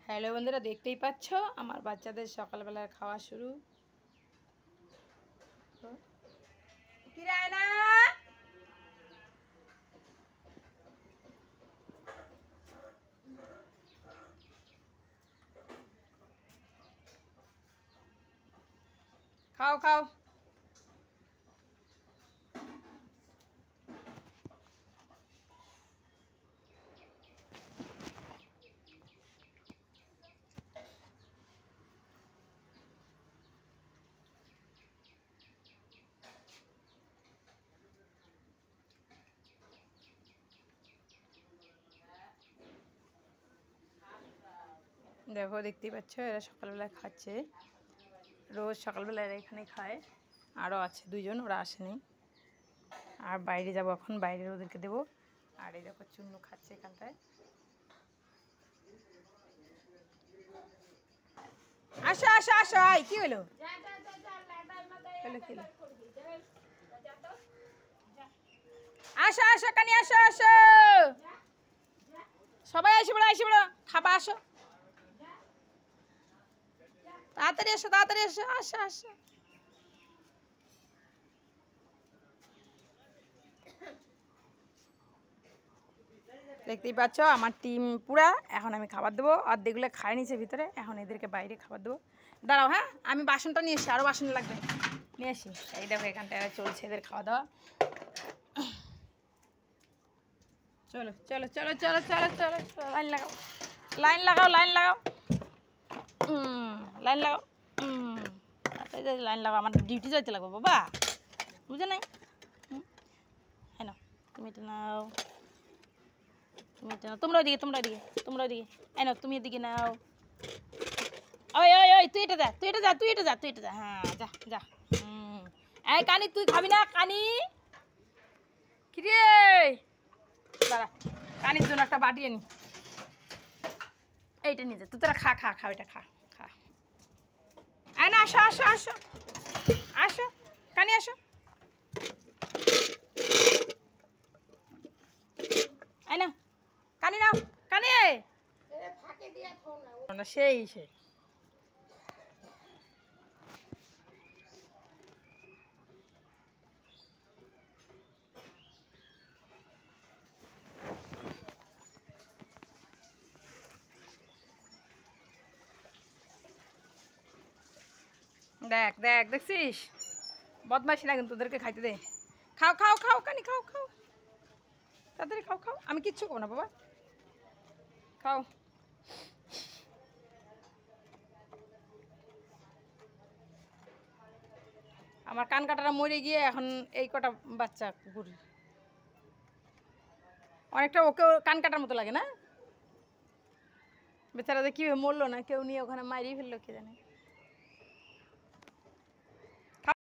Hello বন্ধুরা, দেখতেই পাচ্ছ আমার বাচ্চাদের সকালবেলার খাওয়া শুরু। খাও খাও। দেখো, দেখতেই পাচ্ছ এরা সকালবেলায় খাচ্ছে। রোজ সকালবেলা এরা এখানে খায়। আরও আছে দুজন, ওরা আসেনি। আর বাইরে যাবো এখন, বাইরে ওদেরকে দেবো। আর এই দেখো চুন্নু খাচ্ছে এখানটায়। আসো আসো আসো, আয় কি হলো? আসো আসো কানি, আসো আসো, সবাই আসে বড়ো, আসে বড়ো, খাবা আসো, তাড়াতাড়ি এসো, তাড়াতাড়ি এসো, আসো আসো। দেখতেই পাচ্ছ আমার টিম পুরা। এখন আমি খাবার দেবো, অর্ধেকগুলো খায় নিচে ভিতরে, এখন এদেরকে বাইরে খাবার দেবো। দাঁড়াও, হ্যাঁ আমি বাসনটা নিয়ে এসি, আরও বাসন লাগবে, নিয়ে আসি। এই দেখো এখানটায় চলছে এদের খাওয়া দাওয়া। চলো চলো চলো চলো চলো চলো, লাইন লাগাও, লাইন লাগাও, লাইন লাগাও, লাইন লাগাও, লাইন লাগাও। আমার ডিউটি যাইতে লাগবো বাবা, বুঝে নাই? হ্যাঁ নাও, তুমি এটা নাও, তুমি এটা নাও, তোমরা ওইদিকে, তোমরা ওইদিকে, তোমরা ওইদিকে, এই নাও তুমি এদিকে নাও। ওই ওই ওই, তুই এটা যা, তুই এটা যা, তুই এটা যা, তুই এটা যা, হ্যাঁ যা যা। এই কানি, তুই খাবি না কানি? কিরে দাঁড়া, কানির জন্য একটা বাটি আনি, এইটা নিয়ে যা, তুই তোরা খা খা খা, ওইটা খা খা। আয় না, আসো আসো আসো আসো, কানি আসো। আয় না কানি, নাও কানি, সেই সেই। দেখ দেখ, দেখছিস বদমাইশি না কিন্তু, তোদেরকে খাইতে দে। খাও খাও খাও কানি, খাও খাও, তাড়াতাড়ি খাও খাও, আমি কিচ্ছু খাবো না বাবা, খাও। আমার কান কাটারা মরে গিয়ে এখন এই কটা বাচ্চা কুকুর, অনেকটা ওকেও কান কাটার মতো লাগে না? বেচারা যে কীভাবে মরলো না, কেউ নিয়ে ওখানে মারিয়ে ফেললো কে জানে।